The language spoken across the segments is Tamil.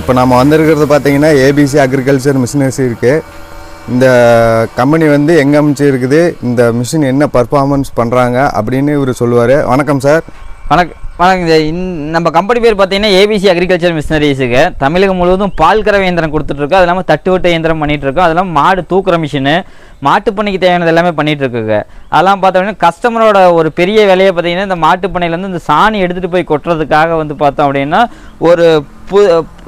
இப்போ நம்ம வந்திருக்கிறது பார்த்தீங்கன்னா ஏபிசி அக்ரிகல்ச்சர் மிஷினரிஸ் இருக்குது. இந்த கம்பெனி வந்து எங்கே அமைச்சு இருக்குது, இந்த மிஷின் என்ன பர்ஃபார்மன்ஸ் பண்ணுறாங்க அப்படின்னு இவர் சொல்லுவார். வணக்கம் சார். வணக்கம். நம்ம கம்பெனி பேர் பார்த்தீங்கன்னா ஏபிசி அக்ரிகல்ச்சர் மிஷினரிஸுக்கு தமிழகம் முழுவதும் பால் கறவை இயந்திரம் கொடுத்துட்ருக்கோம். அது இல்லாமல் தட்டுவட்ட இயந்திரம் பண்ணிகிட்ருக்கோம். அது இல்லாமல் மாடு தூக்குற மிஷினு, மாட்டுப்பண்ணைக்கு தேவையானது எல்லாமே பண்ணிகிட்ருக்குங்க. அதெல்லாம் பார்த்தோம்னா கஸ்டமரோட ஒரு பெரிய வேலையை பார்த்தீங்கன்னா இந்த மாட்டுப்பண்ணையிலேருந்து இந்த சாணி எடுத்துகிட்டு போய் கொட்டுறதுக்காக வந்து பார்த்தோம் அப்படின்னா ஒரு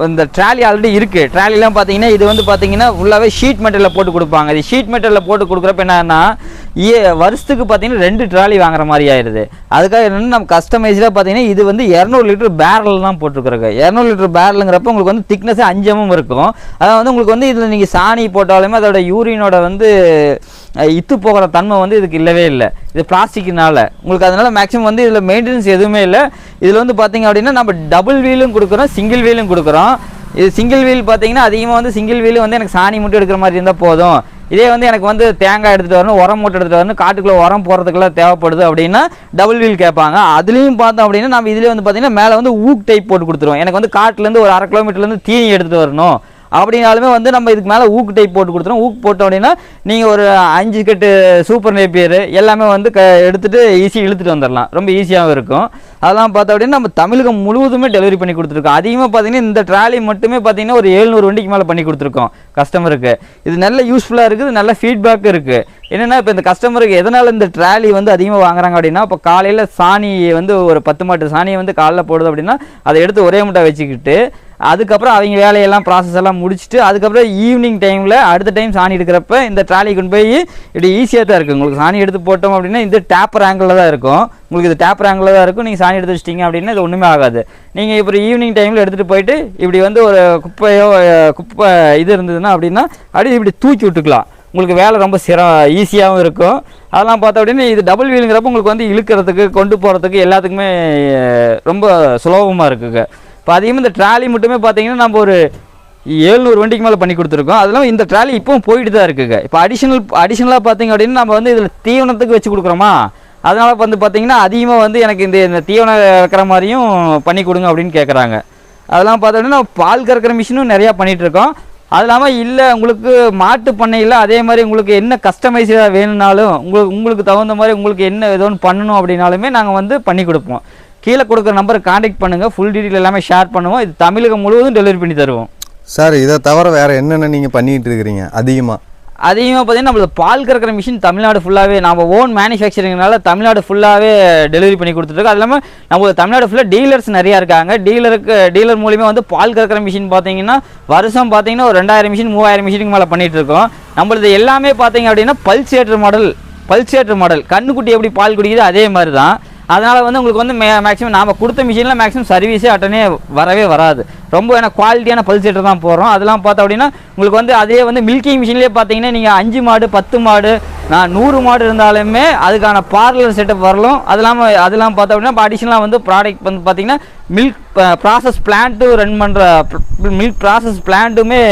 இந்த ட்ராலி ஆல்ரெடி இருக்குது. ட்ராலிலாம் பார்த்தீங்கன்னா இது வந்து பார்த்தீங்கன்னா ஃபுல்லாகவே ஷீட் மெட்டலில் போட்டு கொடுப்பாங்க. இது ஷீட் மெட்டலில் போட்டு கொடுக்குறப்ப என்னன்னா வருஷத்துக்கு பார்த்தீங்கன்னா 2 ட்ராலி வாங்குற மாதிரி ஆயிடுது. அதுக்காக என்னென்னா நம்ம கஸ்டமைஸில் பார்த்தீங்கன்னா இது வந்து 200 லிட்டர் பேரல் தான் போட்டுருக்குறாங்க. 200 லிட்டர் பேரலுங்கிறப்ப உங்களுக்கு வந்து திக்னஸ் 5 mm இருக்கும். அதாவது வந்து உங்களுக்கு வந்து இதில் நீங்கள் சாணி போட்டாலுமே அதோட யூரினோட வந்து இத்து போகிற தன்மை வந்து இதுக்கு இல்லவே இல்லை. இது பிளாஸ்டிக்னால உங்களுக்கு அதனால் மேக்ஸிமம் வந்து இதில் மெயின்டெனன்ஸ் எதுவுமே இல்லை. இதில் வந்து பார்த்திங்க அப்படின்னா நம்ம டபுள் வீலும் கொடுக்குறோம், சிங்கிள் வீலும் கொடுக்குறோம். இது சிங்கிள் வீல் பார்த்தீங்கன்னா அதிகமாக வந்து சிங்கிள் வீல் வந்து எனக்கு சாணி மட்டும் எடுக்கிற மாதிரி இருந்தால் போதும். இதே வந்து எனக்கு வந்து தேங்காய் எடுத்துகிட்டு வரணும், உரம் மூட்டை எடுத்துகிட்டு வரணும், காட்டுக்குள்ளே உரம் போகிறதுக்குலாம் தேவைப்படுது அப்படின்னா டபுள் வீல் கேட்பாங்க. அதுலேயும் பார்த்தோம் அப்படின்னா நம்ம இதிலே வந்து பார்த்திங்கன்னா மேலே வந்து ஊக் டைப் போட்டு கொடுத்துருவோம். எனக்கு வந்து காட்டிலேருந்து ஒரு 1/2 கிலோமீட்டர்லேருந்து தீனி எடுத்துகிட்டு வரணும் அப்படின்னாலுமே வந்து நம்ம இதுக்கு மேலே ஊக்கு டைப் போட்டு கொடுத்துருவோம். ஊக்கு போட்டோம் அப்படின்னா நீங்கள் ஒரு 5 கட்டு சூப்பர் நேப்பியர் எல்லாமே வந்து எடுத்துகிட்டு ஈஸியாக இழுத்துட்டு வந்துடலாம். ரொம்ப ஈஸியாகவும் இருக்கும். அதெல்லாம் பார்த்தோம் அப்படின்னா நம்ம தமிழகம் முழுவதுமே டெலிவரி பண்ணி கொடுத்துருக்கோம். அதிகமாக பார்த்தீங்கன்னா இந்த ட்ராலி மட்டுமே பார்த்தீங்கன்னா ஒரு 700 வண்டிக்கு மேலே பண்ணி கொடுத்துருக்கோம் கஸ்டமருக்கு. இது நல்ல யூஸ்ஃபுல்லாக இருக்குது, நல்ல ஃபீட்பேக் இருக்குது. என்னென்னா இப்போ இந்த கஸ்டமருக்கு எதனால் இந்த ட்ராலி வந்து அதிகமாக வாங்குறாங்க அப்படின்னா இப்போ காலையில் சாணி வந்து ஒரு 10 மாட்டு சாணியை வந்து காலையில் போடுது அப்படின்னா அதை எடுத்து ஒரே முட்டை வச்சுக்கிட்டு அதுக்கப்புறம் அவங்க வேலையெல்லாம் ப்ராசஸ் எல்லாம் முடிச்சுட்டு அதுக்கப்புறம் ஈவினிங் டைமில் அடுத்த டைம் சாணி எடுக்கிறப்ப இந்த ட்ராலி கொண்டு போய் இப்படி ஈஸியாக தான் இருக்குது. உங்களுக்கு சாணி எடுத்து போட்டோம் அப்படின்னா இந்த டேப்பர் ஆங்கிளில் தான் இருக்கும். உங்களுக்கு இது டேப்பர் ஆங்கிளில் தான் இருக்கும். நீங்கள் சாணி எடுத்து வச்சிட்டிங்க அப்படின்னா இது ஒன்றுமே ஆகாது. நீங்கள் இப்போ ஈவினிங் டைமில் எடுத்துகிட்டு போயிட்டு இப்படி வந்து ஒரு குப்பை இது இருந்ததுன்னா அப்படின்னா அப்படியே இப்படி தூக்கி விட்டுக்கலாம். உங்களுக்கு வேலை ரொம்ப ஈஸியாகவும் இருக்கும். அதெல்லாம் பார்த்தோம் அப்படின்னா இது டபுள் வீலுங்கிறப்ப உங்களுக்கு வந்து இழுக்கிறதுக்கு கொண்டு போகிறதுக்கு எல்லாத்துக்குமே ரொம்ப சுலபமாக இருக்குங்க. இப்போ அதிகமாக இந்த ட்ராலி மட்டுமே பார்த்தீங்கன்னா நம்ம ஒரு 700 வண்டிக்கு மேலே பண்ணி கொடுத்துருக்கோம். அதெல்லாம் இந்த ட்ராலி இப்போவும் போயிட்டு தான் இருக்குங்க. இப்போ அடிஷ்னலாக பார்த்தீங்க அப்படின்னா நம்ம வந்து இதில் தீவனத்துக்கு வச்சு கொடுக்குறோமா, அதனால் வந்து பார்த்தீங்கன்னா அதிகமாக வந்து எனக்கு இந்த தீவனம் வைக்கிற மாதிரியும் பண்ணி கொடுங்க அப்படின்னு கேட்குறாங்க. அதெல்லாம் பார்த்தோம்னா பால் கறக்கிற மிஷினும் நிறையா பண்ணிகிட்ருக்கோம். அது இல்லாமல் இல்லை உங்களுக்கு மாட்டு பண்ணையில் அதே மாதிரி உங்களுக்கு என்ன கஸ்டமைஸாக வேணும்னாலும் உங்களுக்கு தகுந்த மாதிரி உங்களுக்கு என்ன ஏதோ ஒன்று பண்ணணும் அப்படின்னாலுமே நாங்கள் வந்து பண்ணி கொடுப்போம். கீழே கொடுக்குற நம்பருக்கு காண்டாக்ட் பண்ணுங்கள். ஃபுல் டீட்டெயில் எல்லாமே ஷேர் பண்ணுவோம். இது தமிழகம் முழுவதும் டெலிவரி பண்ணி தருவோம். சார் இதை தவிர வேறு என்னென்ன நீங்கள் பண்ணிகிட்டு இருக்கிறீங்க? அதிகமாக பார்த்தீங்கன்னா நம்மளுக்கு பால் கறக்கிற மிஷின் தமிழ்நாடு ஃபுல்லாகவே நம்ம ஓன் மேனுஃபேக்சரிங்னால தமிழ்நாடு ஃபுல்லாகவே டெலிவரி பண்ணி கொடுத்துருக்கோம். அது இல்லாமல் நம்ம தமிழ்நாடு ஃபுல்லாக டீலர்ஸ் நிறையா இருக்காங்க. டீலர் மூலிமா வந்து பால் கறக்கிற மிஷின் பார்த்தீங்கன்னா வருஷம் பார்த்தீங்கன்னா ஒரு 2000 மிஷின் 3000 மிஷினுக்கு மேலே பண்ணிகிட்டு இருக்கோம். நம்மளது எல்லாமே பார்த்தீங்க அப்படின்னா பல்சேட்டர் மாடல் கண்ணுக்குட்டி எப்படி பால் குடிக்குது அதே மாதிரி தான். அதனால் வந்து உங்களுக்கு வந்து மேக்ஸிமம் நாம் கொடுத்த மிஷினில் மேக்ஸிமம் சர்வீஸே வரவே வராது. ரொம்ப எனக்கு குவாலிட்டியான பல்சேட்டர் தான் போடுறோம். அதெல்லாம் பார்த்தோம் அப்படின்னா உங்களுக்கு வந்து அதே வந்து மில்கிங் மிஷின்லேயே பார்த்தீங்கன்னா நீங்கள் 5 மாடு 10 மாடு 100 மாடு இருந்தாலுமே அதுக்கான பார்லர் செட்டப் வரலாம். அதெல்லாம் பார்த்தோம் அப்படின்னா இப்போ அடிஷனலாக வந்து ப்ராடக்ட் வந்து பார்த்தீங்கன்னா மில்க் ப்ராசஸ் பிளான்ட்டும் ரன் பண்ணுற மில்க் ப்ராசஸ் பிளான்ட்டுமே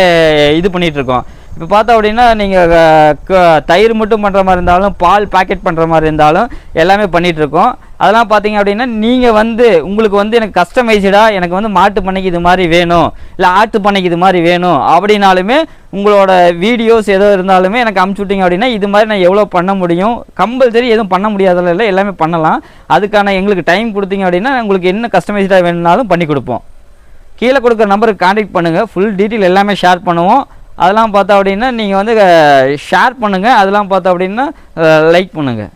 இது பண்ணிகிட்ருக்கோம். இப்போ பார்த்தோம் அப்படின்னா நீங்கள் தயிர் மட்டும் பண்ணுற மாதிரி இருந்தாலும் பால் பேக்கெட் பண்ணுற மாதிரி இருந்தாலும் எல்லாமே பண்ணிகிட்ருக்கோம். அதெல்லாம் பார்த்தீங்க அப்படின்னா நீங்கள் வந்து உங்களுக்கு வந்து எனக்கு கஸ்டமைஸ்டாக எனக்கு வந்து மாட்டு பண்ணைக்கு இது மாதிரி வேணும், இல்லை ஆட்டு பண்ணைக்கு இது மாதிரி வேணும் அப்படின்னாலுமே உங்களோட வீடியோஸ் ஏதோ இருந்தாலுமே எனக்கு அமுச்சு விட்டிங்க அப்படின்னா இது மாதிரி நான் எவ்வளோ பண்ண முடியும். கம்பல்சரி எதுவும் பண்ண முடியாததில்ல, இல்லை எல்லாமே பண்ணலாம். அதுக்கான எங்களுக்கு டைம் கொடுத்தீங்க அப்படின்னா உங்களுக்கு என்ன கஸ்டமைஸ்டாக வேணும்னாலும் பண்ணி கொடுப்போம். கீழே கொடுக்குற நம்பருக்கு கான்டாக்ட் பண்ணுங்கள். ஃபுல் டீட்டெயில் எல்லாமே ஷேர் பண்ணுவோம். அதெல்லாம் பார்த்தோம் அப்படின்னா நீங்கள் வந்து ஷேர் பண்ணுங்கள். அதெல்லாம் பார்த்தோம் அப்படின்னா லைக் பண்ணுங்கள்.